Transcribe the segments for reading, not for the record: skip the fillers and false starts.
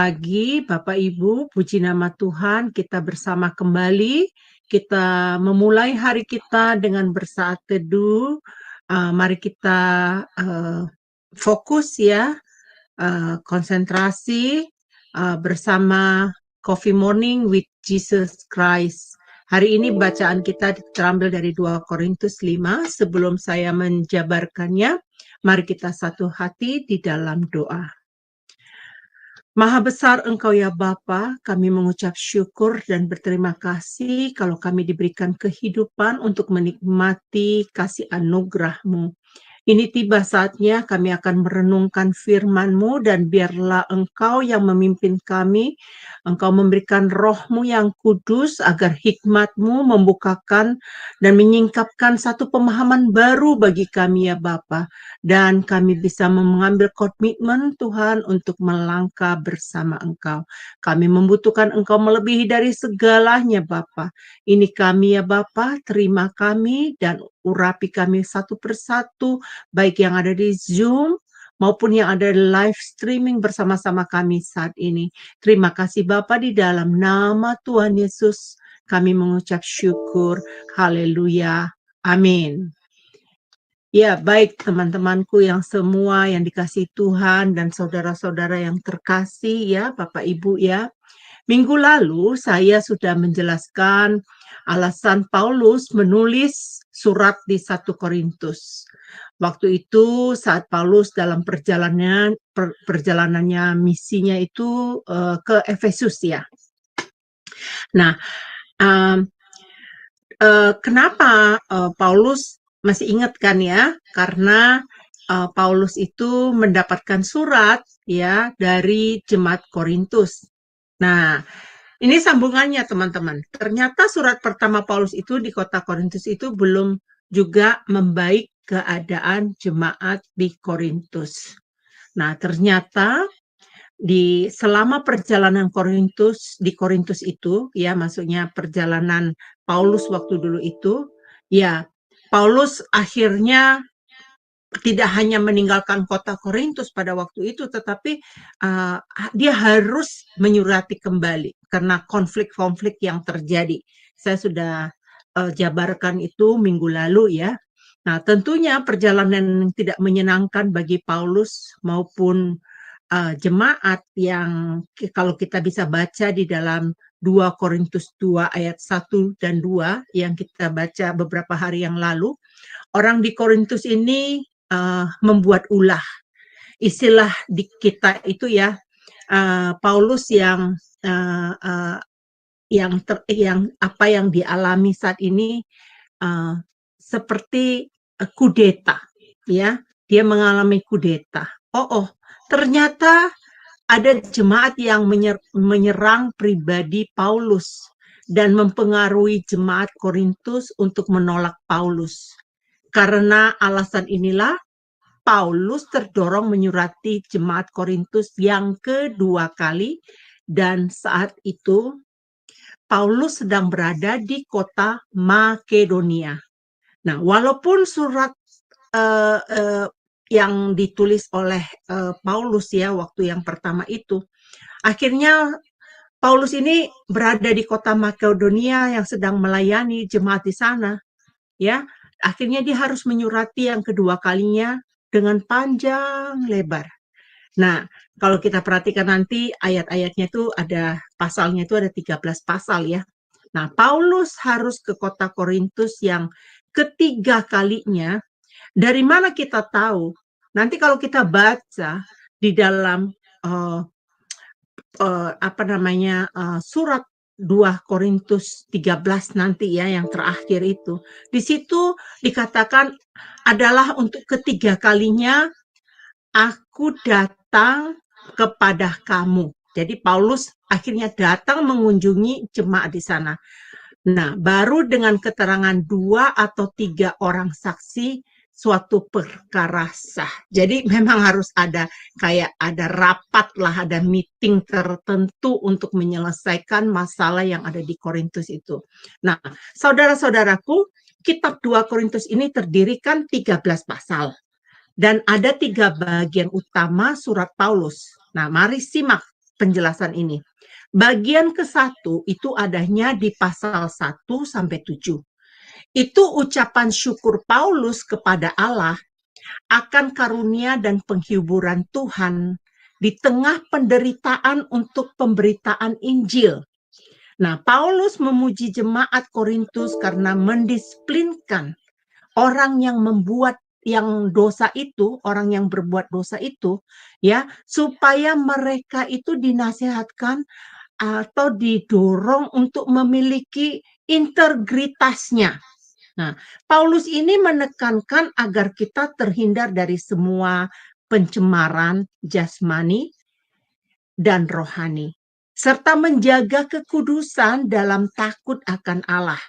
pagi, Bapak Ibu, puji nama Tuhan, kita bersama kembali. Kita memulai hari kita dengan bersaat teduh. Mari kita fokus ya, konsentrasi bersama Coffee Morning with Jesus Christ. Hari ini bacaan kita terambil dari 2 Korintus 5. Sebelum saya menjabarkannya, mari kita satu hati di dalam doa. Maha besar Engkau ya Bapa, kami mengucap syukur dan berterima kasih kalau kami diberikan kehidupan untuk menikmati kasih anugerah-Mu. Ini tiba saatnya kami akan merenungkan firman-Mu dan biarlah Engkau yang memimpin kami. Engkau memberikan roh-Mu yang kudus agar hikmat-Mu membukakan dan menyingkapkan satu pemahaman baru bagi kami ya Bapa. Dan kami bisa mengambil komitmen Tuhan untuk melangkah bersama Engkau. Kami membutuhkan Engkau melebihi dari segalanya Bapa. Ini kami ya Bapa, terima kami dan urapi kami satu persatu, baik yang ada di Zoom maupun yang ada di live streaming bersama-sama kami saat ini. Terima kasih Bapa, di dalam nama Tuhan Yesus kami mengucap syukur. Haleluya. Amin. Ya, baik teman-temanku yang semua yang dikasihi Tuhan dan saudara-saudara yang terkasih ya, Bapak Ibu ya. Minggu lalu saya sudah menjelaskan alasan Paulus menulis surat di 1 Korintus. Waktu itu saat Paulus dalam perjalanannya misinya itu ke Efesus ya. Nah, kenapa Paulus masih ingat kan ya? Karena Paulus itu mendapatkan surat ya dari jemaat Korintus. Nah, ini sambungannya teman-teman. Ternyata surat pertama Paulus itu di kota Korintus itu belum juga membaik keadaan jemaat di Korintus. Nah, ternyata selama perjalanan di Korintus itu, ya maksudnya perjalanan Paulus waktu dulu itu, ya Paulus akhirnya tidak hanya meninggalkan kota Korintus pada waktu itu, tetapi dia harus menyurati kembali karena konflik-konflik yang terjadi. Saya sudah jabarkan itu minggu lalu ya. Nah, tentunya perjalanan tidak menyenangkan bagi Paulus maupun jemaat yang kalau kita bisa baca di dalam 2 Korintus 2 ayat 1 dan 2 yang kita baca beberapa hari yang lalu. Orang di Korintus ini membuat ulah. Istilah di kita itu ya, Paulus yang apa yang dialami saat ini seperti kudeta, ya. Dia mengalami kudeta. Ternyata ada jemaat yang menyerang pribadi Paulus dan mempengaruhi jemaat Korintus untuk menolak Paulus. Karena alasan inilah Paulus terdorong menyurati jemaat Korintus yang kedua kali, dan saat itu Paulus sedang berada di kota Makedonia. Nah, walaupun surat yang ditulis oleh Paulus ya waktu yang pertama itu, akhirnya Paulus ini berada di kota Makedonia yang sedang melayani jemaat di sana, ya. Akhirnya dia harus menyurati yang kedua kalinya dengan panjang lebar. Nah, kalau kita perhatikan nanti ayat-ayatnya itu pasalnya itu ada 13 pasal ya. Nah, Paulus harus ke kota Korintus yang ketiga kalinya. Dari mana kita tahu? Nanti kalau kita baca di dalam surat 2 Korintus 13 nanti ya yang terakhir itu. Di situ dikatakan adalah untuk ketiga kalinya aku datang kepada kamu. Jadi Paulus akhirnya datang mengunjungi jemaat di sana. Nah, baru dengan keterangan 2 atau 3 orang saksi suatu perkara sah. Jadi memang harus ada rapat lah, ada meeting tertentu untuk menyelesaikan masalah yang ada di Korintus itu. Nah, saudara-saudaraku, kitab 2 Korintus ini terdiri kan 13 pasal. Dan ada 3 bagian utama surat Paulus. Nah, mari simak penjelasan ini. Bagian ke-1 itu adanya di pasal 1 sampai 7. Itu ucapan syukur Paulus kepada Allah akan karunia dan penghiburan Tuhan di tengah penderitaan untuk pemberitaan Injil. Nah, Paulus memuji jemaat Korintus karena mendisiplinkan orang yang membuat yang dosa itu, orang yang berbuat dosa itu, ya, supaya mereka itu dinasihatkan atau didorong untuk memiliki integritasnya. Nah, Paulus ini menekankan agar kita terhindar dari semua pencemaran jasmani dan rohani, serta menjaga kekudusan dalam takut akan Allah.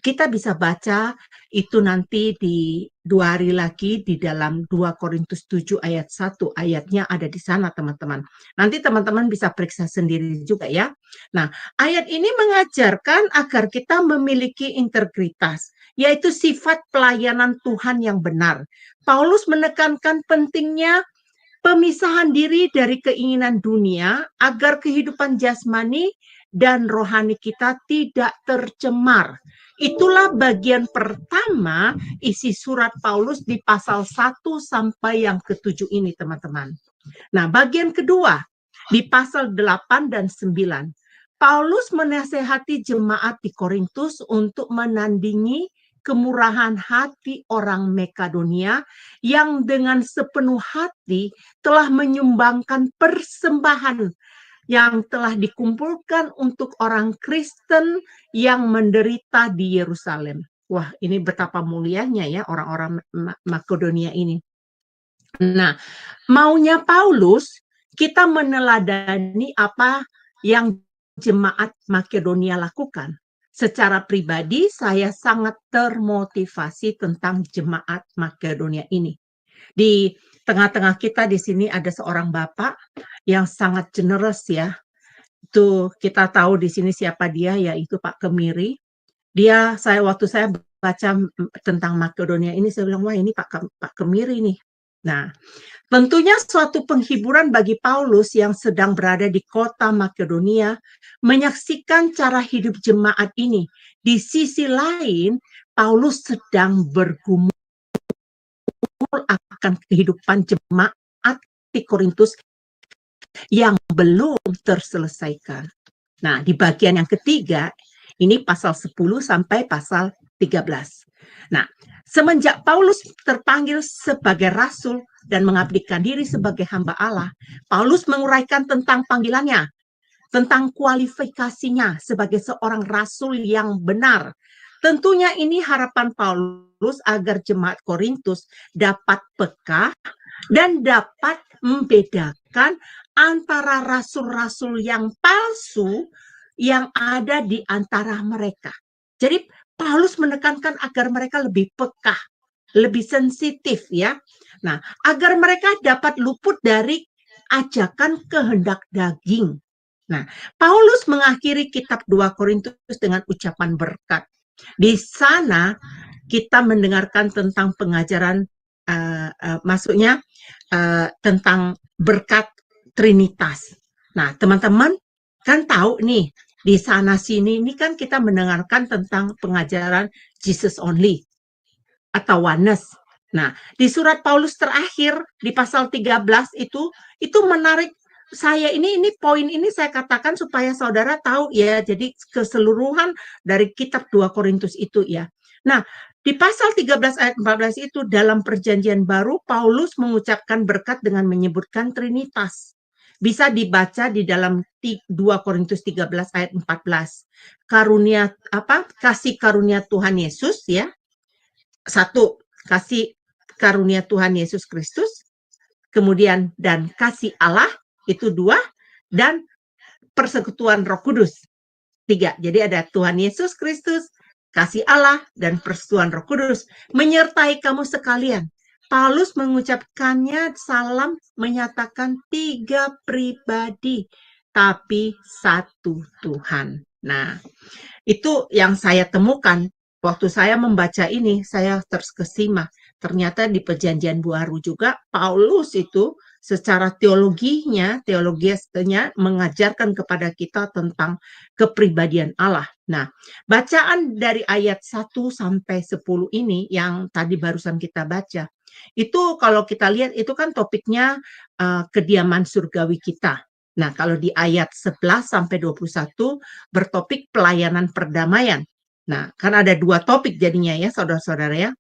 Kita bisa baca itu nanti di 2 hari lagi di dalam 2 Korintus 7 ayat 1. Ayatnya ada di sana, teman-teman. Nanti teman-teman bisa periksa sendiri juga ya. Nah, ayat ini mengajarkan agar kita memiliki integritas, yaitu sifat pelayanan Tuhan yang benar. Paulus menekankan pentingnya pemisahan diri dari keinginan dunia agar kehidupan jasmani dan rohani kita tidak tercemar. Itulah bagian pertama isi surat Paulus di pasal 1 sampai yang ke-7 ini, teman-teman. Nah, bagian kedua di pasal 8 dan 9. Paulus menasehati jemaat di Korintus untuk menandingi kemurahan hati orang Makedonia yang dengan sepenuh hati telah menyumbangkan persembahan yang telah dikumpulkan untuk orang Kristen yang menderita di Yerusalem. Wah, ini betapa mulianya ya orang-orang Makedonia ini. Nah, maunya Paulus kita meneladani apa yang jemaat Makedonia lakukan. Secara pribadi saya sangat termotivasi tentang jemaat Makedonia ini. Di tengah-tengah kita di sini ada seorang bapak yang sangat generous ya. Itu kita tahu di sini siapa dia, yaitu Pak Kemiri. Waktu saya baca tentang Makedonia ini, saya bilang, wah ini Pak Kemiri nih. Nah, tentunya suatu penghiburan bagi Paulus yang sedang berada di kota Makedonia menyaksikan cara hidup jemaat ini. Di sisi lain, Paulus sedang bergumul akan kehidupan jemaat di Korintus yang belum terselesaikan. Nah, di bagian yang ketiga, ini pasal 10 sampai pasal 13. Nah, semenjak Paulus terpanggil sebagai rasul dan mengabdikan diri sebagai hamba Allah, Paulus menguraikan tentang panggilannya, tentang kualifikasinya sebagai seorang rasul yang benar. Tentunya ini harapan Paulus agar jemaat Korintus dapat peka dan dapat membedakan antara rasul-rasul yang palsu yang ada di antara mereka. Jadi Paulus menekankan agar mereka lebih peka, lebih sensitif ya. Nah, agar mereka dapat luput dari ajakan kehendak daging. Nah, Paulus mengakhiri kitab 2 Korintus dengan ucapan berkat. Di sana kita mendengarkan tentang pengajaran maksudnya tentang berkat Trinitas. Nah, teman-teman kan tahu nih, di sana-sini ini kan kita mendengarkan tentang pengajaran Jesus only atau oneness. Nah, di surat Paulus terakhir di pasal 13 itu menarik saya ini poin ini saya katakan supaya saudara tahu ya, jadi keseluruhan dari kitab 2 Korintus itu ya. Nah, di pasal 13 ayat 14 itu dalam perjanjian baru Paulus mengucapkan berkat dengan menyebutkan Trinitas. Bisa dibaca di dalam 2 Korintus 13 ayat 14. Karunia kasih karunia Tuhan Yesus ya. 1, kasih karunia Tuhan Yesus Kristus. Kemudian dan kasih Allah itu 2, dan persekutuan Roh Kudus 3. Jadi ada Tuhan Yesus Kristus, kasih Allah, dan persekutuan Roh Kudus menyertai kamu sekalian. Paulus mengucapkannya salam menyatakan 3 pribadi, tapi 1 Tuhan. Nah, itu yang saya temukan waktu saya membaca ini, saya terkesima. Ternyata di perjanjian baru juga Paulus itu secara teologinya mengajarkan kepada kita tentang kepribadian Allah. Nah, bacaan dari ayat 1 sampai 10 ini yang tadi barusan kita baca, itu kalau kita lihat itu kan topiknya kediaman surgawi kita. Nah, kalau di ayat 11 sampai 21 bertopik pelayanan perdamaian. Nah, kan ada dua topik jadinya ya, saudara-saudara ya.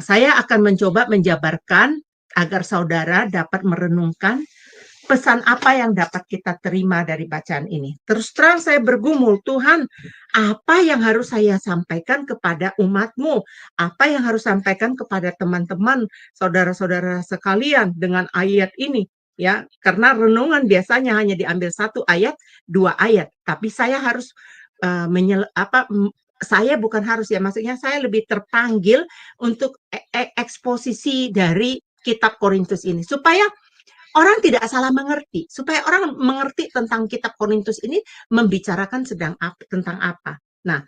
Saya akan mencoba menjabarkan agar saudara dapat merenungkan pesan apa yang dapat kita terima dari bacaan ini. Terus terang saya bergumul, Tuhan, apa yang harus saya sampaikan kepada umatmu? Apa yang harus sampaikan kepada teman-teman, saudara-saudara sekalian dengan ayat ini? Ya, karena renungan biasanya hanya diambil satu ayat, dua ayat. Tapi saya harus saya bukan harus ya, maksudnya saya lebih terpanggil untuk eksposisi dari kitab Korintus ini supaya orang tidak salah mengerti, supaya orang mengerti tentang kitab Korintus ini membicarakan tentang apa. Nah,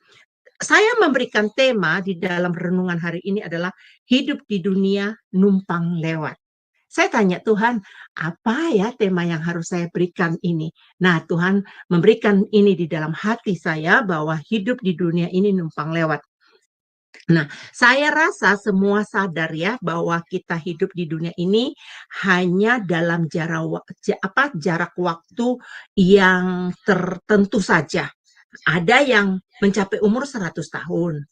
saya memberikan tema di dalam renungan hari ini adalah hidup di dunia numpang lewat. Saya tanya Tuhan, apa ya tema yang harus saya berikan ini? Nah, Tuhan memberikan ini di dalam hati saya bahwa hidup di dunia ini numpang lewat. Nah, saya rasa semua sadar ya bahwa kita hidup di dunia ini hanya dalam jarak waktu yang tertentu saja. Ada yang mencapai umur 100 tahun.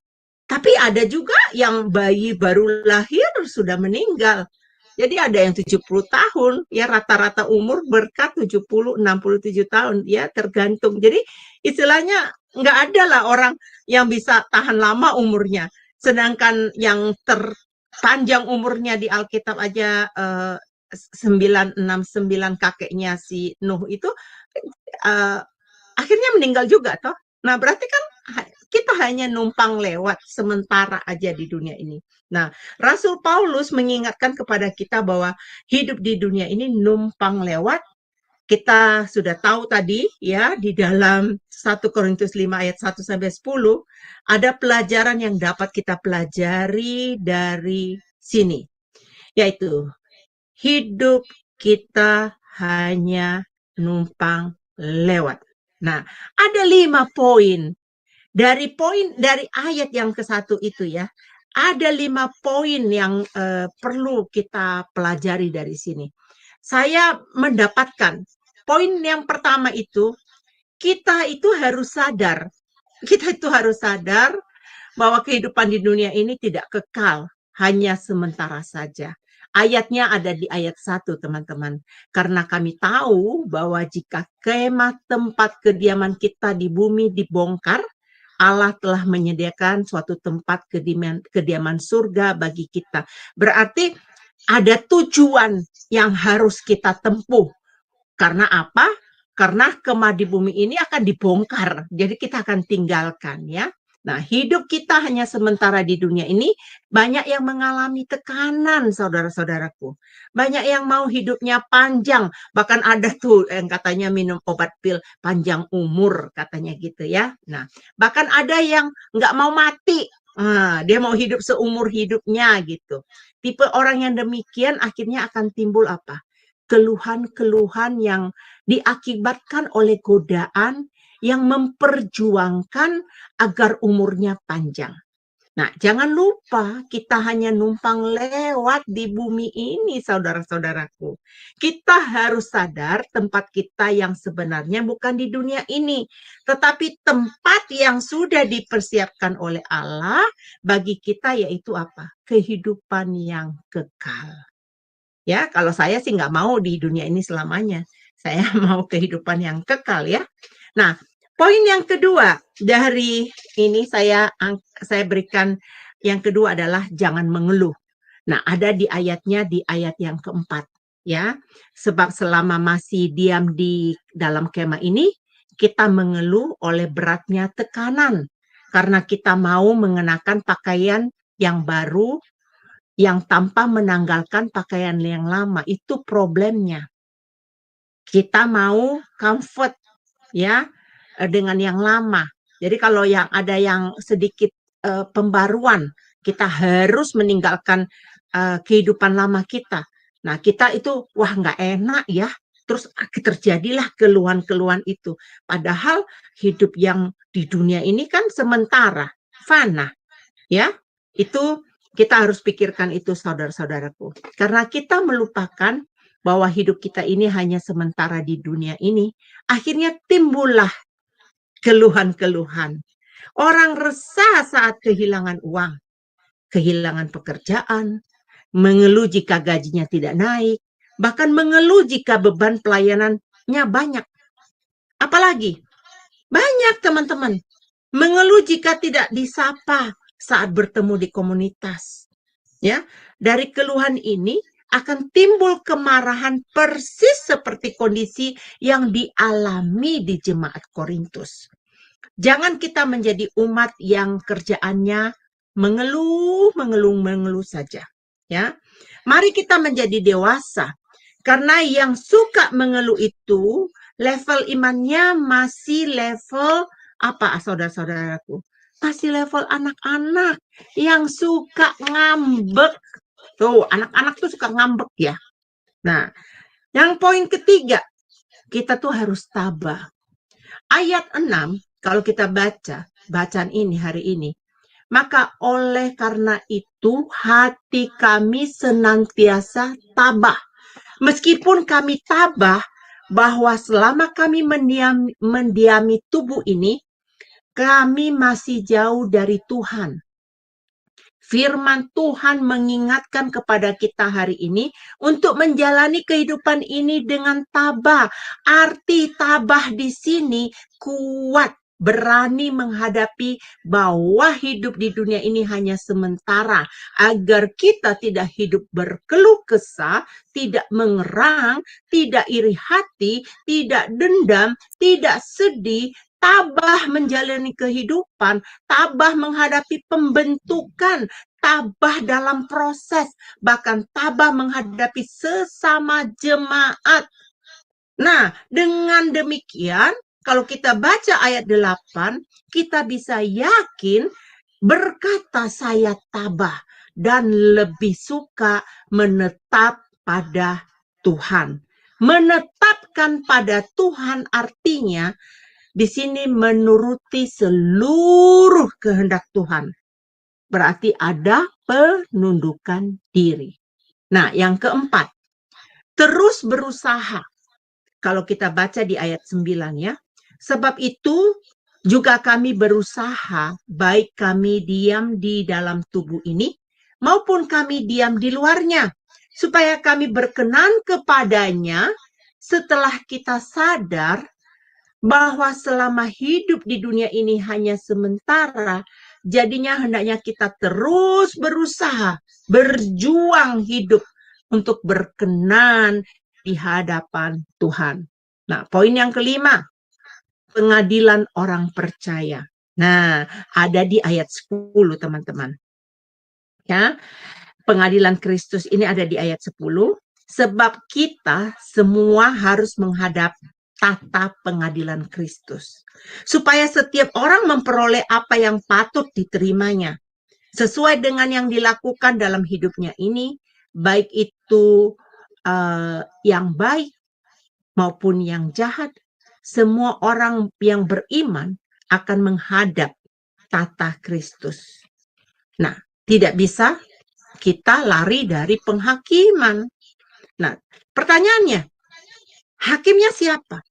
Tapi ada juga yang bayi baru lahir sudah meninggal. Jadi ada yang 70 tahun, ya rata-rata umur berkat 70, 67 tahun, ya tergantung. Jadi istilahnya nggak ada lah orang yang bisa tahan lama umurnya. Sedangkan yang terpanjang umurnya di Alkitab aja 969 kakeknya si Nuh itu akhirnya meninggal juga toh. Nah, berarti kan kita hanya numpang lewat sementara aja di dunia ini. Nah, Rasul Paulus mengingatkan kepada kita bahwa hidup di dunia ini numpang lewat. Kita sudah tahu tadi ya di dalam 1 Korintus 5 ayat 1 sampai 10 ada pelajaran yang dapat kita pelajari dari sini, yaitu hidup kita hanya numpang lewat. Nah, ada 5 poin. Dari ayat yang ke-1 itu ya, ada 5 poin yang perlu kita pelajari dari sini. Saya mendapatkan poin yang pertama itu, kita itu harus sadar bahwa kehidupan di dunia ini tidak kekal, hanya sementara saja. Ayatnya ada di ayat 1, teman-teman. Karena kami tahu bahwa jika kemah tempat kediaman kita di bumi dibongkar, Allah telah menyediakan suatu tempat kediaman surga bagi kita. Berarti ada tujuan yang harus kita tempuh. Karena apa? Karena kemah di bumi ini akan dibongkar. Jadi kita akan tinggalkan ya. Nah, hidup kita hanya sementara di dunia ini, banyak yang mengalami tekanan, saudara-saudaraku. Banyak yang mau hidupnya panjang, bahkan ada tuh yang katanya minum obat pil panjang umur, katanya gitu ya. Nah, bahkan ada yang nggak mau mati, dia mau hidup seumur hidupnya gitu. Tipe orang yang demikian akhirnya akan timbul apa? Keluhan-keluhan yang diakibatkan oleh godaan yang memperjuangkan agar umurnya panjang. Nah, jangan lupa kita hanya numpang lewat di bumi ini, saudara-saudaraku. Kita harus sadar tempat kita yang sebenarnya bukan di dunia ini, tetapi tempat yang sudah dipersiapkan oleh Allah bagi kita, yaitu apa? Kehidupan yang kekal. Ya, kalau saya sih nggak mau di dunia ini selamanya. Saya mau kehidupan yang kekal ya. Nah, poin yang kedua dari ini saya berikan yang kedua adalah jangan mengeluh. Nah, ada di ayatnya di ayat yang keempat ya. Sebab selama masih diam di dalam kemah ini, kita mengeluh oleh beratnya tekanan karena kita mau mengenakan pakaian yang baru yang tanpa menanggalkan pakaian yang lama. Itu problemnya. Kita mau comfort ya dengan yang lama. Jadi kalau yang ada yang sedikit pembaruan, kita harus meninggalkan kehidupan lama kita. Nah, kita itu, wah nggak enak ya. Terus terjadilah keluhan-keluhan itu. Padahal hidup yang di dunia ini kan sementara, fana. Ya, itu kita harus pikirkan itu saudara-saudaraku. Karena kita melupakan bahwa hidup kita ini hanya sementara di dunia ini, akhirnya timbullah keluhan-keluhan. Orang resah saat kehilangan uang, kehilangan pekerjaan, mengeluh jika gajinya tidak naik, bahkan mengeluh jika beban pelayanannya banyak. Apalagi banyak teman-teman mengeluh jika tidak disapa saat bertemu di komunitas. Ya, dari keluhan ini akan timbul kemarahan persis seperti kondisi yang dialami di jemaat Korintus. Jangan kita menjadi umat yang kerjaannya mengeluh saja. Ya, mari kita menjadi dewasa. Karena yang suka mengeluh itu level imannya masih level apa, saudara-saudaraku? Masih level anak-anak yang suka ngambek. Tuh, anak-anak tuh suka ngambek ya. Nah, yang poin ketiga, kita tuh harus tabah. Ayat 6, kalau kita baca, bacaan ini hari ini, maka oleh karena itu hati kami senantiasa tabah. Meskipun kami tabah bahwa selama kami mendiami tubuh ini, kami masih jauh dari Tuhan. Firman Tuhan mengingatkan kepada kita hari ini untuk menjalani kehidupan ini dengan tabah. Arti tabah di sini kuat, berani menghadapi bahwa hidup di dunia ini hanya sementara, agar kita tidak hidup berkeluh kesah, tidak mengerang, tidak iri hati, tidak dendam, tidak sedih, tabah menjalani kehidupan, tabah menghadapi pembentukan, tabah dalam proses, bahkan tabah menghadapi sesama jemaat. Nah, dengan demikian, kalau kita baca ayat 8, kita bisa yakin berkata saya tabah dan lebih suka menetap pada Tuhan. Menetapkan pada Tuhan artinya di sini menuruti seluruh kehendak Tuhan. Berarti ada penundukan diri. Nah, yang keempat, terus berusaha. Kalau kita baca di ayat 9 ya. Sebab itu juga kami berusaha, baik kami diam di dalam tubuh ini, maupun kami diam di luarnya, supaya kami berkenan kepadanya setelah kita sadar bahwa selama hidup di dunia ini hanya sementara, jadinya hendaknya kita terus berusaha, berjuang hidup untuk berkenan di hadapan Tuhan. Nah, poin yang kelima, pengadilan orang percaya. Nah, ada di ayat 10, teman-teman. Ya, pengadilan Kristus ini ada di ayat 10, sebab kita semua harus menghadap tata pengadilan Kristus. Supaya setiap orang memperoleh apa yang patut diterimanya. Sesuai dengan yang dilakukan dalam hidupnya ini, baik itu yang baik maupun yang jahat, semua orang yang beriman akan menghadap tata Kristus. Nah, tidak bisa kita lari dari penghakiman. Nah, pertanyaannya, hakimnya siapa?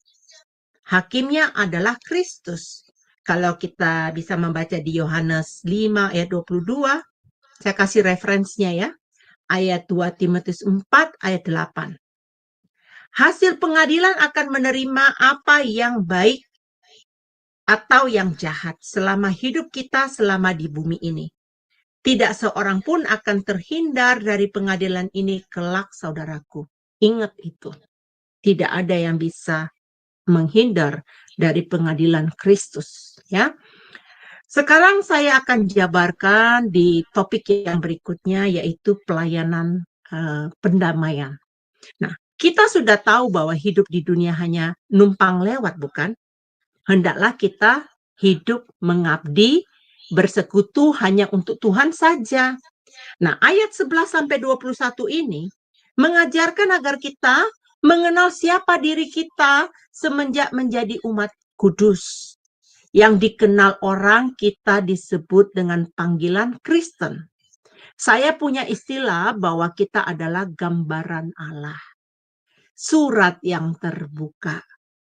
Hakimnya adalah Kristus. Kalau kita bisa membaca di Yohanes 5 ayat 22, saya kasih referensinya ya. Ayat 2 Timotius 4 ayat 8. Hasil pengadilan akan menerima apa yang baik atau yang jahat selama hidup kita selama di bumi ini. Tidak seorang pun akan terhindar dari pengadilan ini kelak, saudaraku. Ingat itu. Tidak ada yang bisa menghindar dari pengadilan Kristus, ya. Sekarang saya akan jabarkan di topik yang berikutnya, yaitu pelayanan pendamaian. Nah, kita sudah tahu bahwa hidup di dunia hanya numpang lewat, bukan? Hendaklah kita hidup mengabdi, bersekutu hanya untuk Tuhan saja. Nah, ayat 11-21 ini mengajarkan agar kita mengenal siapa diri kita semenjak menjadi umat kudus. Yang dikenal orang kita disebut dengan panggilan Kristen. Saya punya istilah bahwa kita adalah gambaran Allah. Surat yang terbuka.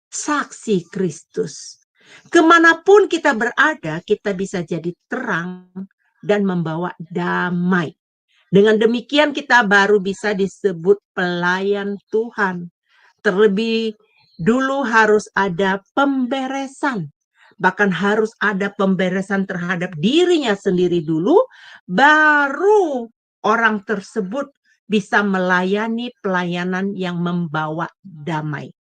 Saksi Kristus. Kemanapun kita berada, kita bisa jadi terang dan membawa damai. Dengan demikian kita baru bisa disebut pelayan Tuhan. Terlebih dulu harus ada pemberesan. Bahkan harus ada pemberesan terhadap dirinya sendiri dulu, baru orang tersebut bisa melayani pelayanan yang membawa damai.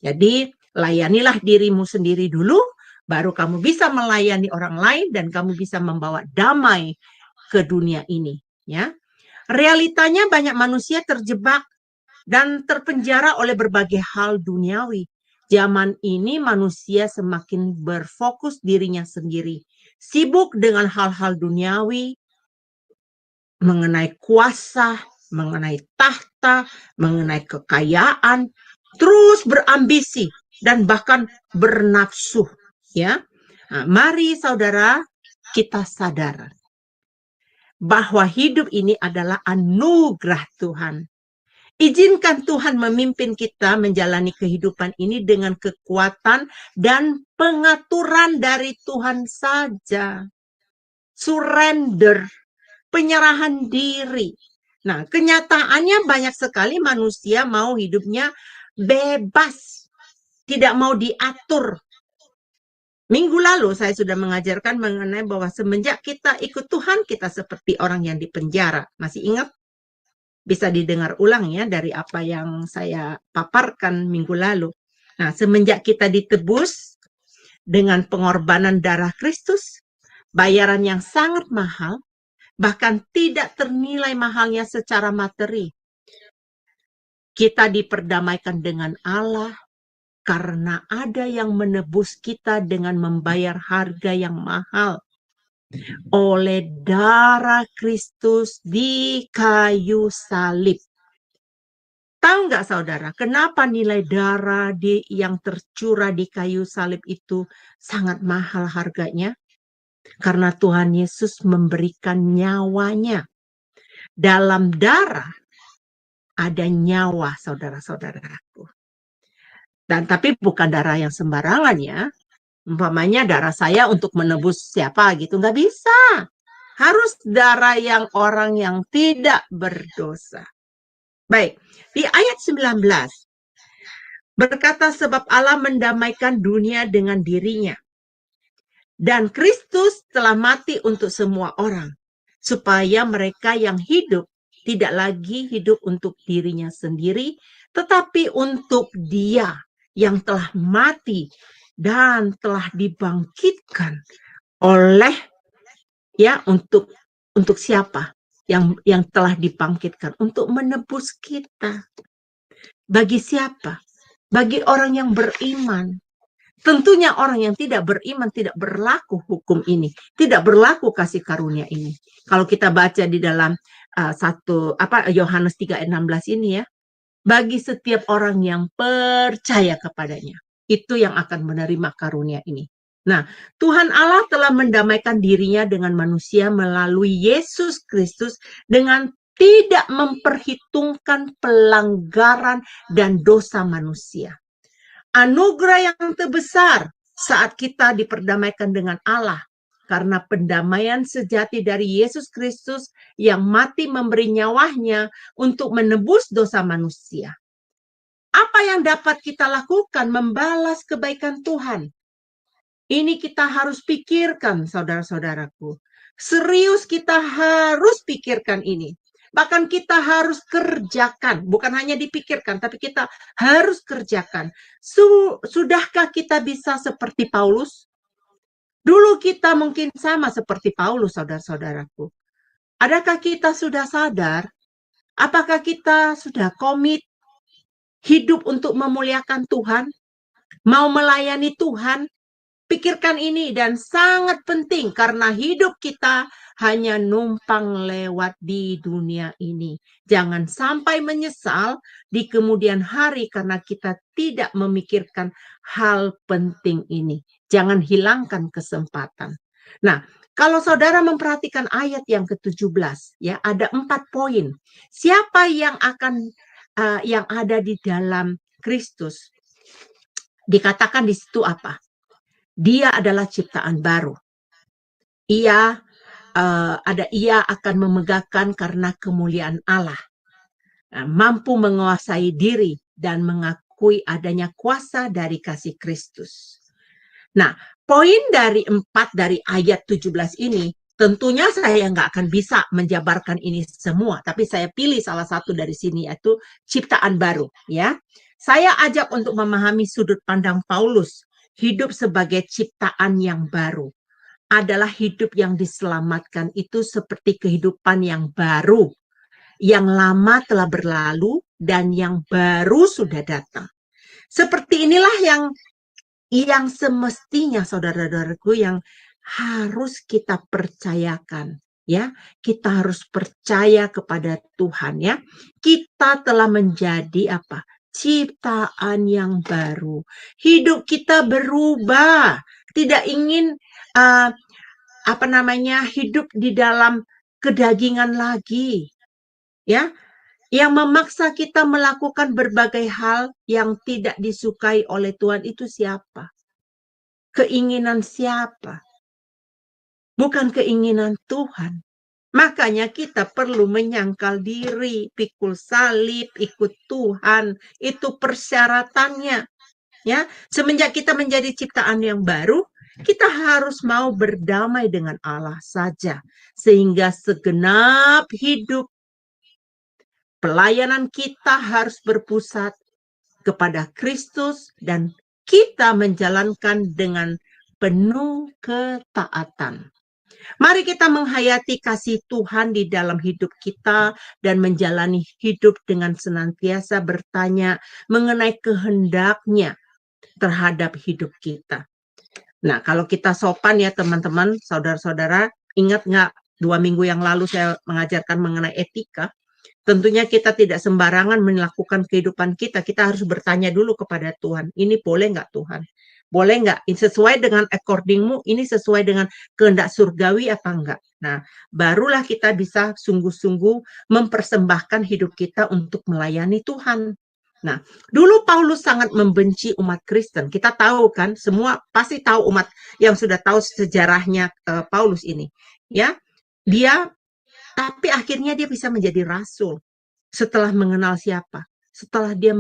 Jadi, layanilah dirimu sendiri dulu, baru kamu bisa melayani orang lain dan kamu bisa membawa damai ke dunia ini. Ya, realitanya banyak manusia terjebak dan terpenjara oleh berbagai hal duniawi. Zaman ini manusia semakin berfokus dirinya sendiri, sibuk dengan hal-hal duniawi, mengenai kuasa, mengenai tahta, mengenai kekayaan, terus berambisi dan bahkan bernafsu. Ya, nah, mari saudara kita sadar bahwa hidup ini adalah anugerah Tuhan. Izinkan Tuhan memimpin kita menjalani kehidupan ini dengan kekuatan dan pengaturan dari Tuhan saja. Surrender, penyerahan diri. Nah, kenyataannya banyak sekali manusia mau hidupnya bebas, tidak mau diatur. Minggu lalu saya sudah mengajarkan mengenai bahwa semenjak kita ikut Tuhan, kita seperti orang yang dipenjara. Masih ingat? Bisa didengar ulang ya dari apa yang saya paparkan minggu lalu. Nah, semenjak kita ditebus dengan pengorbanan darah Kristus, bayaran yang sangat mahal, bahkan tidak ternilai mahalnya secara materi. Kita diperdamaikan dengan Allah karena ada yang menebus kita dengan membayar harga yang mahal. Oleh darah Kristus di kayu salib. Tahu nggak saudara, kenapa nilai darah yang tercurah di kayu salib itu sangat mahal harganya? Karena Tuhan Yesus memberikan nyawanya. Dalam darah ada nyawa, saudara-saudaraku. Dan tapi bukan darah yang sembarangan ya. Umpamanya darah saya untuk menebus siapa gitu, nggak bisa. Harus darah yang orang yang tidak berdosa. Baik, di ayat 19. Berkata sebab Allah mendamaikan dunia dengan dirinya. Dan Kristus telah mati untuk semua orang. Supaya mereka yang hidup tidak lagi hidup untuk dirinya sendiri. Tetapi untuk Dia yang telah mati dan telah dibangkitkan oleh ya untuk siapa yang telah dibangkitkan untuk menebus kita. Bagi siapa? Bagi orang yang beriman. Tentunya orang yang tidak beriman tidak berlaku hukum ini, tidak berlaku kasih karunia ini. Kalau kita baca di dalam Yohanes 3 ayat 16 ini ya, bagi setiap orang yang percaya kepadanya, itu yang akan menerima karunia ini. Nah, Tuhan Allah telah mendamaikan dirinya dengan manusia melalui Yesus Kristus dengan tidak memperhitungkan pelanggaran dan dosa manusia. Anugerah yang terbesar saat kita diperdamaikan dengan Allah karena pendamaian sejati dari Yesus Kristus yang mati memberi nyawanya untuk menebus dosa manusia. Apa yang dapat kita lakukan? Membalas kebaikan Tuhan. Ini kita harus pikirkan, saudara-saudaraku. Serius kita harus pikirkan ini. Bahkan kita harus kerjakan, bukan hanya dipikirkan, tapi kita harus kerjakan. Sudahkah kita bisa seperti Paulus? Dulu kita mungkin sama seperti Paulus, saudara-saudaraku. Adakah kita sudah sadar? Apakah kita sudah komit hidup untuk memuliakan Tuhan? Mau melayani Tuhan? Pikirkan ini dan sangat penting karena hidup kita hanya numpang lewat di dunia ini. Jangan sampai menyesal di kemudian hari karena kita tidak memikirkan hal penting ini. Jangan hilangkan kesempatan. Nah, kalau saudara memperhatikan ayat yang ke-17, ya, ada 4 poin. Siapa yang akan yang ada di dalam Kristus? Dikatakan di situ apa? Dia adalah ciptaan baru. Ia akan memegahkan karena kemuliaan Allah. Mampu menguasai diri dan mengakui adanya kuasa dari kasih Kristus. Nah, poin dari 4 dari ayat 17 ini, tentunya saya nggak akan bisa menjabarkan ini semua, tapi saya pilih salah satu dari sini, yaitu ciptaan baru. Ya, saya ajak untuk memahami sudut pandang Paulus, hidup sebagai ciptaan yang baru adalah hidup yang diselamatkan itu seperti kehidupan yang baru, yang lama telah berlalu dan yang baru sudah datang. Seperti inilah yang semestinya saudara-saudaraku yang harus kita percayakan, ya. Kita harus percaya kepada Tuhan, ya. Kita telah menjadi apa? Ciptaan yang baru. Hidup kita berubah. Tidak ingin hidup di dalam kedagingan lagi, ya. Yang memaksa kita melakukan berbagai hal yang tidak disukai oleh Tuhan itu siapa? Keinginan siapa? Bukan keinginan Tuhan. Makanya kita perlu menyangkal diri, pikul salib, ikut Tuhan. Itu persyaratannya. Ya, semenjak kita menjadi ciptaan yang baru, kita harus mau berdamai dengan Allah saja. Sehingga segenap hidup pelayanan kita harus berpusat kepada Kristus dan kita menjalankan dengan penuh ketaatan. Mari kita menghayati kasih Tuhan di dalam hidup kita dan menjalani hidup dengan senantiasa bertanya mengenai kehendaknya terhadap hidup kita. Nah, kalau kita sopan ya teman-teman, saudara-saudara, ingat nggak 2 minggu yang lalu saya mengajarkan mengenai etika? Tentunya kita tidak sembarangan melakukan kehidupan kita. Kita harus bertanya dulu kepada Tuhan. Ini boleh nggak Tuhan? Boleh nggak? Sesuai dengan accordingmu, ini sesuai dengan kehendak surgawi apa enggak? Nah, barulah kita bisa sungguh-sungguh mempersembahkan hidup kita untuk melayani Tuhan. Nah, dulu Paulus sangat membenci umat Kristen. Kita tahu kan, semua pasti tahu umat yang sudah tahu sejarahnya Paulus ini. Ya, tapi akhirnya dia bisa menjadi rasul setelah mengenal siapa? Setelah dia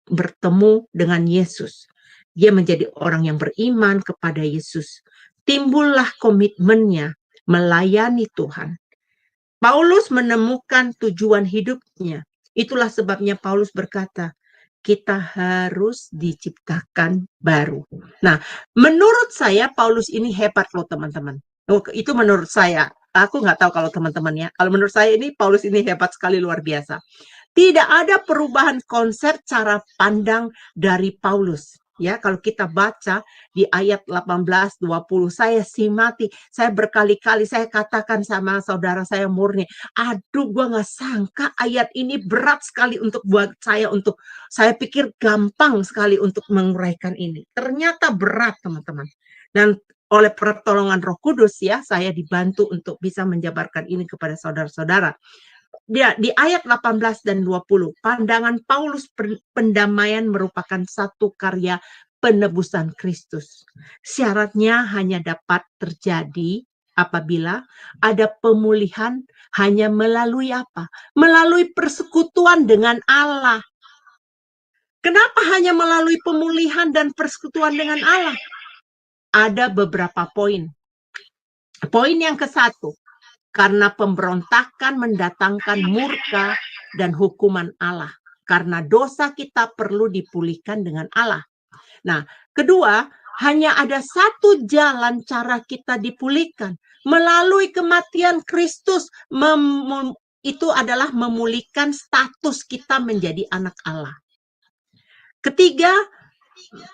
bertemu dengan Yesus. Dia menjadi orang yang beriman kepada Yesus. Timbullah komitmennya melayani Tuhan. Paulus menemukan tujuan hidupnya. Itulah sebabnya Paulus berkata, kita harus diciptakan baru. Nah, menurut saya Paulus ini hebat loh teman-teman. Itu menurut saya. Aku nggak tahu kalau teman-teman ya. Kalau menurut saya ini Paulus ini hebat sekali, luar biasa. Tidak ada perubahan konsep cara pandang dari Paulus. Ya, kalau kita baca di ayat 18-20, saya simati, saya berkali-kali saya katakan sama saudara saya Murni, aduh gue nggak sangka ayat ini berat sekali untuk buat saya, saya pikir gampang sekali untuk menguraikan ini. Ternyata berat teman-teman. Dan oleh pertolongan Roh Kudus ya, saya dibantu untuk bisa menjabarkan ini kepada saudara-saudara. Di ayat 18 dan 20, pandangan Paulus pendamaian merupakan satu karya penebusan Kristus. Syaratnya hanya dapat terjadi apabila ada pemulihan hanya melalui apa? Melalui persekutuan dengan Allah. Kenapa hanya melalui pemulihan dan persekutuan dengan Allah? Ada beberapa poin. Poin yang ke-1, karena pemberontakan mendatangkan murka dan hukuman Allah. Karena dosa kita perlu dipulihkan dengan Allah. Nah, kedua, hanya ada satu jalan cara kita dipulihkan. Melalui kematian Kristus, itu adalah memulihkan status kita menjadi anak Allah. Ketiga,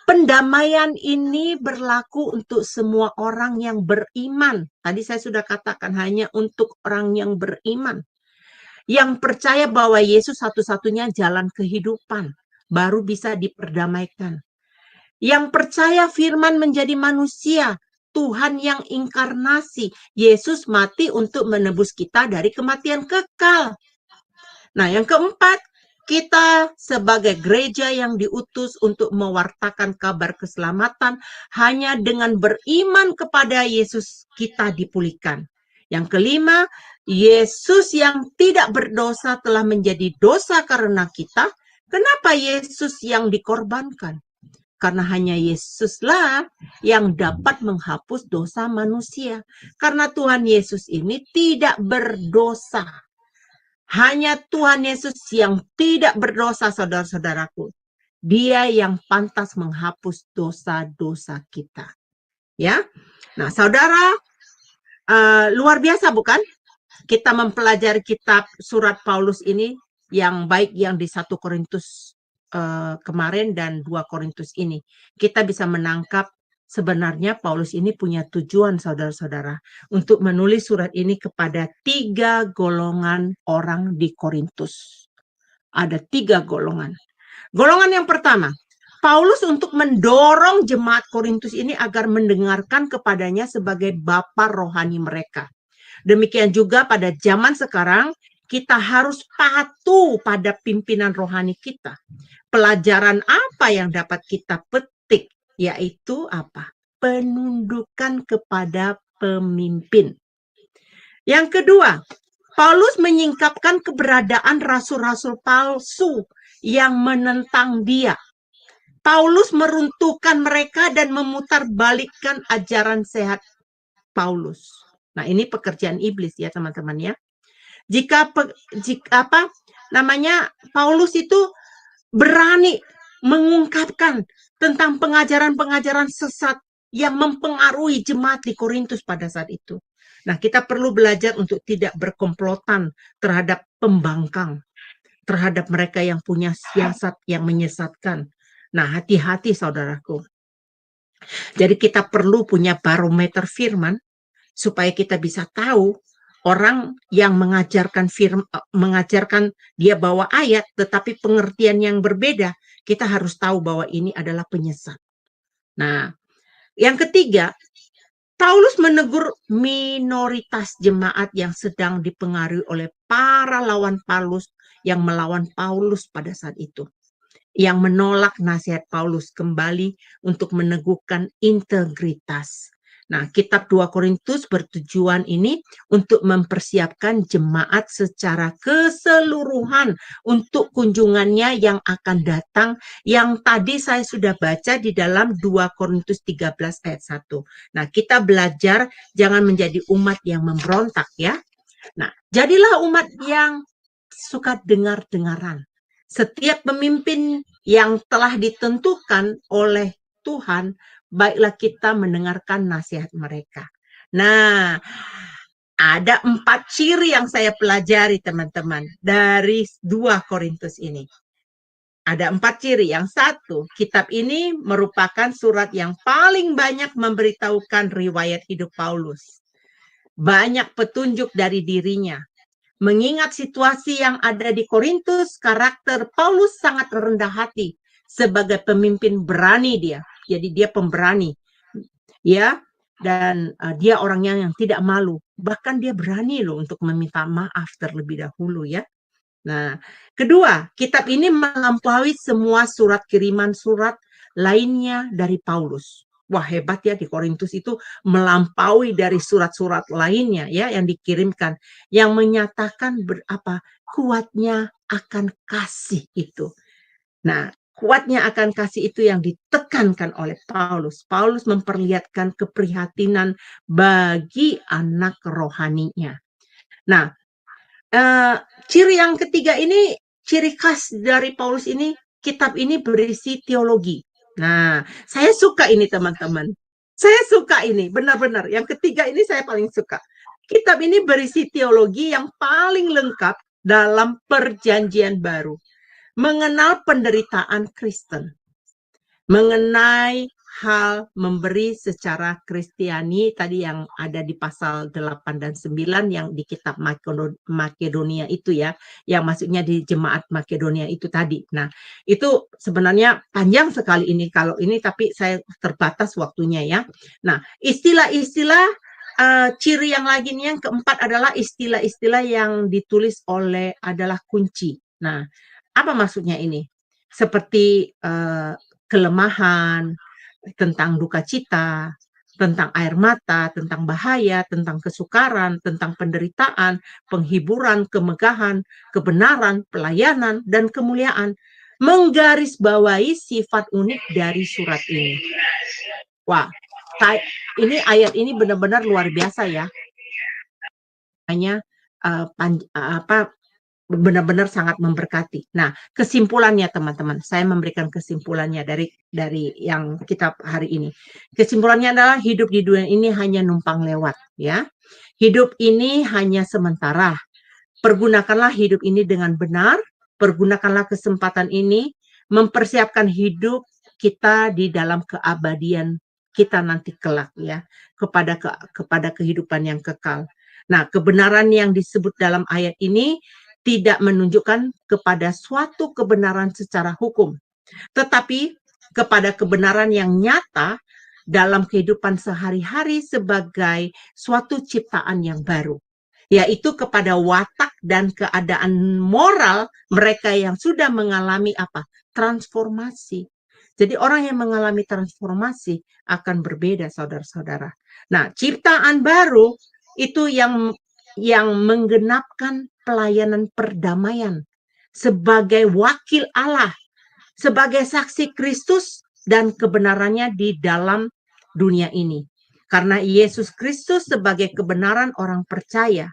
pendamaian ini berlaku untuk semua orang yang beriman. Tadi saya sudah katakan hanya untuk orang yang beriman. Yang percaya bahwa Yesus satu-satunya jalan kehidupan, baru bisa diperdamaikan. Yang percaya firman menjadi manusia, Tuhan yang inkarnasi, Yesus mati untuk menebus kita dari kematian kekal. Nah, yang keempat, kita sebagai gereja yang diutus untuk mewartakan kabar keselamatan, hanya dengan beriman kepada Yesus kita dipulihkan. Yang kelima, Yesus yang tidak berdosa telah menjadi dosa karena kita. Kenapa Yesus yang dikorbankan? Karena hanya Yesuslah yang dapat menghapus dosa manusia. Karena Tuhan Yesus ini tidak berdosa. Hanya Tuhan Yesus yang tidak berdosa, saudara-saudaraku. Dia yang pantas menghapus dosa-dosa kita. Ya, nah saudara, luar biasa bukan? Kita mempelajari kitab surat Paulus ini yang baik yang di 1 Korintus kemarin dan 2 Korintus ini. Kita bisa menangkap sebenarnya Paulus ini punya tujuan, saudara-saudara, untuk menulis surat ini kepada 3 golongan orang di Korintus. Ada 3 golongan. Golongan yang pertama, Paulus untuk mendorong jemaat Korintus ini agar mendengarkan kepadanya sebagai bapa rohani mereka. Demikian juga pada zaman sekarang, kita harus patuh pada pimpinan rohani kita. Pelajaran apa yang dapat kita petik? Yaitu apa? Penundukan kepada pemimpin. Yang kedua, Paulus menyingkapkan keberadaan rasul-rasul palsu yang menentang dia. Paulus meruntuhkan mereka dan memutarbalikkan ajaran sehat Paulus. Nah, ini pekerjaan iblis ya, teman-teman ya. Jika Paulus itu berani mengungkapkan tentang pengajaran-pengajaran sesat yang mempengaruhi jemaat di Korintus pada saat itu. Nah, kita perlu belajar untuk tidak berkomplotan terhadap pembangkang, terhadap mereka yang punya siasat yang menyesatkan. Nah, hati-hati saudaraku. Jadi kita perlu punya barometer firman supaya kita bisa tahu orang yang mengajarkan dia bawa ayat tetapi pengertian yang berbeda, kita harus tahu bahwa ini adalah penyesat. Nah, yang ketiga, Paulus menegur minoritas jemaat yang sedang dipengaruhi oleh para lawan Paulus yang melawan Paulus pada saat itu, yang menolak nasihat Paulus kembali untuk meneguhkan integritas. Nah, kitab 2 Korintus bertujuan ini untuk mempersiapkan jemaat secara keseluruhan untuk kunjungannya yang akan datang, yang tadi saya sudah baca di dalam 2 Korintus 13 ayat 1. Nah, kita belajar jangan menjadi umat yang memberontak ya. Nah, jadilah umat yang suka dengar-dengaran. Setiap pemimpin yang telah ditentukan oleh Tuhan, baiklah kita mendengarkan nasihat mereka. Nah, ada 4 ciri yang saya pelajari teman-teman dari 2 Korintus ini. Ada 4 ciri. Yang satu, kitab ini merupakan surat yang paling banyak memberitahukan riwayat hidup Paulus. Banyak petunjuk dari dirinya. Mengingat situasi yang ada di Korintus, karakter Paulus sangat rendah hati. Sebagai pemimpin berani dia. Jadi dia pemberani. Ya, dan dia orangnya yang tidak malu. Bahkan dia berani loh untuk meminta maaf terlebih dahulu ya. Nah, kedua, kitab ini melampaui semua surat kiriman surat lainnya dari Paulus. Wah, hebat ya, di Korintus itu melampaui dari surat-surat lainnya ya yang dikirimkan, yang menyatakan kuatnya akan kasih itu. Nah, kuatnya akan kasih itu yang ditekankan oleh Paulus. Paulus memperlihatkan keprihatinan bagi anak rohaninya. Nah, ciri yang ketiga ini, ciri khas dari Paulus ini, kitab ini berisi teologi. Nah, saya suka ini teman-teman. Saya suka ini, benar-benar. Yang ketiga ini saya paling suka. Kitab ini berisi teologi yang paling lengkap dalam perjanjian baru. Mengenal penderitaan Kristen. mengenai hal memberi secara Kristiani tadi yang ada di pasal 8 dan 9 yang di kitab Makedonia itu ya, yang maksudnya di jemaat Makedonia itu tadi. Nah, itu sebenarnya panjang sekali ini kalau ini, tapi saya terbatas waktunya ya. Nah, istilah-istilah ciri yang lagi nih yang keempat adalah istilah-istilah yang ditulis oleh adalah kunci. Nah, apa maksudnya ini? Seperti kelemahan, tentang duka cita, tentang air mata, tentang bahaya, tentang kesukaran, tentang penderitaan, penghiburan, kemegahan, kebenaran, pelayanan, dan kemuliaan. Menggarisbawahi sifat unik dari surat ini. Wah, ini ayat ini benar-benar luar biasa ya. Hanya benar-benar sangat memberkati. Nah, kesimpulannya teman-teman, saya memberikan kesimpulannya dari yang kitab hari ini. Kesimpulannya adalah hidup di dunia ini hanya numpang lewat, ya. Hidup ini hanya sementara. Pergunakanlah hidup ini dengan benar, pergunakanlah kesempatan ini mempersiapkan hidup kita di dalam keabadian kita nanti kelak ya, kepada kehidupan yang kekal. Nah, kebenaran yang disebut dalam ayat ini tidak menunjukkan kepada suatu kebenaran secara hukum, tetapi kepada kebenaran yang nyata dalam kehidupan sehari-hari sebagai suatu ciptaan yang baru, yaitu kepada watak dan keadaan moral mereka yang sudah mengalami apa? Transformasi. Jadi orang yang mengalami transformasi akan berbeda, saudara-saudara. Nah, ciptaan baru itu yang menggenapkan pelayanan perdamaian sebagai wakil Allah, sebagai saksi Kristus dan kebenarannya di dalam dunia ini. Karena Yesus Kristus sebagai kebenaran orang percaya,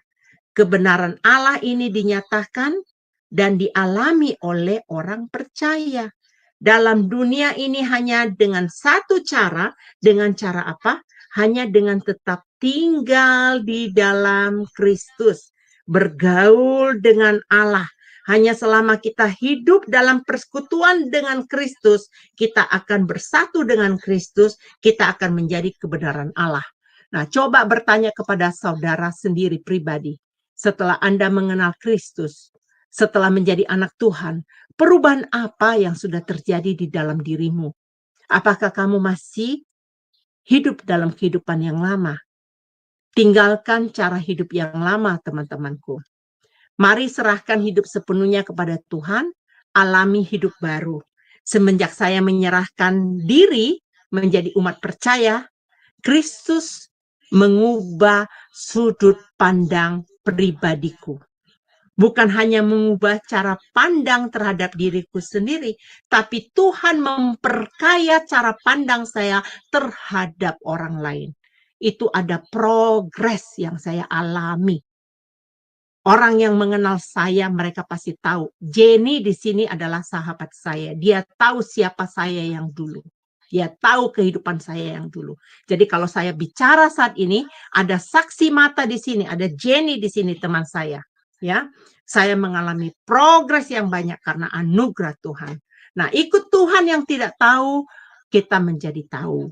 kebenaran Allah ini dinyatakan dan dialami oleh orang percaya. Dalam dunia ini hanya dengan satu cara, dengan cara apa? Hanya dengan tetap tinggal di dalam Kristus, bergaul dengan Allah. Hanya selama kita hidup dalam persekutuan dengan Kristus, kita akan bersatu dengan Kristus, kita akan menjadi kebenaran Allah. Nah, coba bertanya kepada saudara sendiri pribadi. Setelah Anda mengenal Kristus, setelah menjadi anak Tuhan, perubahan apa yang sudah terjadi di dalam dirimu? Apakah kamu masih hidup dalam kehidupan yang lama? Tinggalkan cara hidup yang lama, teman-temanku. Mari serahkan hidup sepenuhnya kepada Tuhan, alami hidup baru. Semenjak saya menyerahkan diri menjadi umat percaya, Kristus mengubah sudut pandang pribadiku. Bukan hanya mengubah cara pandang terhadap diriku sendiri, tapi Tuhan memperkaya cara pandang saya terhadap orang lain. Itu ada progres yang saya alami. Orang yang mengenal saya, mereka pasti tahu. Jenny di sini adalah sahabat saya. Dia tahu siapa saya yang dulu. Dia tahu kehidupan saya yang dulu. Jadi kalau saya bicara saat ini, ada saksi mata di sini, ada Jenny di sini teman saya. Ya, saya mengalami progres yang banyak karena anugerah Tuhan. Nah, ikut Tuhan yang tidak tahu, kita menjadi tahu.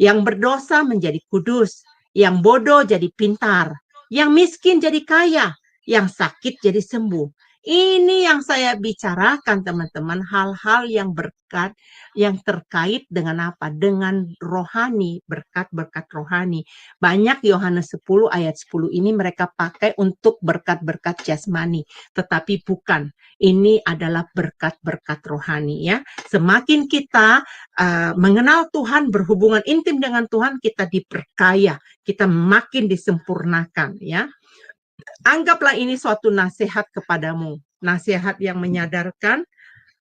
Yang berdosa menjadi kudus, yang bodoh jadi pintar, yang miskin jadi kaya, yang sakit jadi sembuh. Ini yang saya bicarakan teman-teman, hal-hal yang berkat, yang terkait dengan apa? Dengan rohani, berkat-berkat rohani. Banyak Yohanes 10 ayat 10 ini mereka pakai untuk berkat-berkat jasmani, tetapi bukan. Ini adalah berkat-berkat rohani ya. Semakin kita mengenal Tuhan, berhubungan intim dengan Tuhan, kita diperkaya, kita makin disempurnakan ya. Anggaplah ini suatu nasihat kepadamu, nasihat yang menyadarkan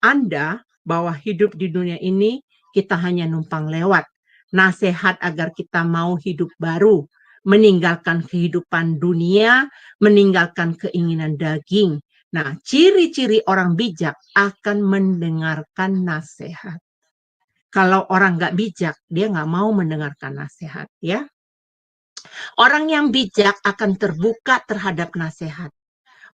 Anda bahwa hidup di dunia ini kita hanya numpang lewat. Nasihat agar kita mau hidup baru, meninggalkan kehidupan dunia, meninggalkan keinginan daging. Nah, ciri-ciri orang bijak akan mendengarkan nasihat. Kalau orang nggak bijak, dia nggak mau mendengarkan nasihat, ya. Orang yang bijak akan terbuka terhadap nasihat.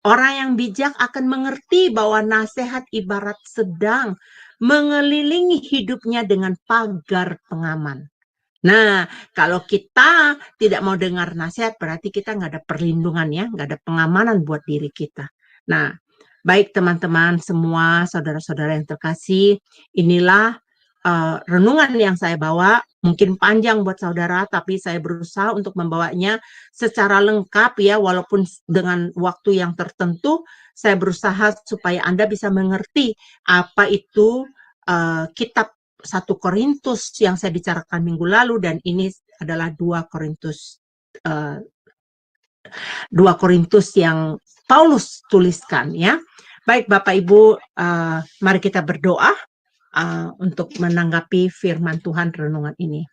Orang yang bijak akan mengerti bahwa nasihat ibarat sedang mengelilingi hidupnya dengan pagar pengaman. Nah, kalau kita tidak mau dengar nasihat, berarti kita nggak ada perlindungan ya, nggak ada pengamanan buat diri kita. Nah, baik teman-teman semua, saudara-saudara yang terkasih, inilah renungan yang saya bawa. Mungkin panjang buat saudara, tapi saya berusaha untuk membawanya secara lengkap ya, walaupun dengan waktu yang tertentu, saya berusaha supaya Anda bisa mengerti apa itu kitab 1 Korintus yang saya bicarakan minggu lalu, dan ini adalah 2 Korintus 2 Korintus yang Paulus tuliskan ya. Baik Bapak Ibu, mari kita berdoa untuk menanggapi firman Tuhan renungan ini.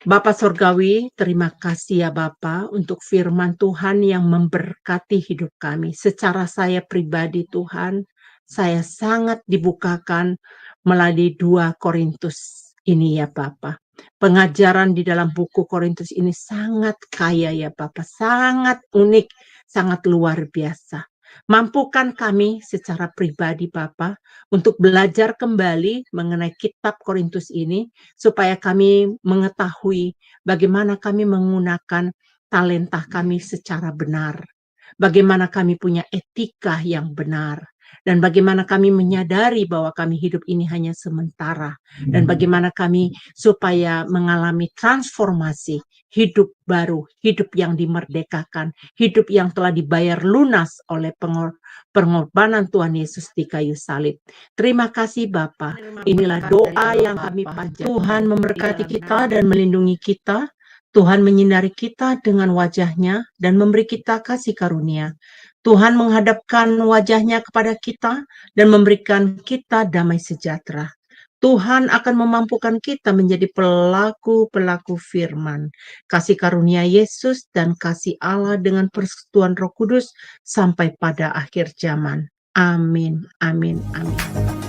Bapa Surgawi, terima kasih ya Bapa untuk firman Tuhan yang memberkati hidup kami. Secara saya pribadi Tuhan, saya sangat dibukakan melalui 2 Korintus ini ya Bapa. Pengajaran di dalam buku Korintus ini sangat kaya ya Bapa, sangat unik, sangat luar biasa. Mampukan kami secara pribadi Bapa untuk belajar kembali mengenai kitab Korintus ini, supaya kami mengetahui bagaimana kami menggunakan talenta kami secara benar, bagaimana kami punya etika yang benar, dan bagaimana kami menyadari bahwa kami hidup ini hanya sementara, dan bagaimana kami supaya mengalami transformasi, hidup baru, hidup yang dimerdekakan, hidup yang telah dibayar lunas oleh pengorbanan Tuhan Yesus di kayu salib. Terima kasih Bapa. Inilah doa yang kami panjatkan. Tuhan memberkati kita dan melindungi kita. Tuhan menyinari kita dengan wajah-Nya dan memberi kita kasih karunia. Tuhan menghadapkan wajah-Nya kepada kita dan memberikan kita damai sejahtera. Tuhan akan memampukan kita menjadi pelaku-pelaku firman. Kasih karunia Yesus dan kasih Allah dengan persekutuan Roh Kudus sampai pada akhir zaman. Amin, amin, amin.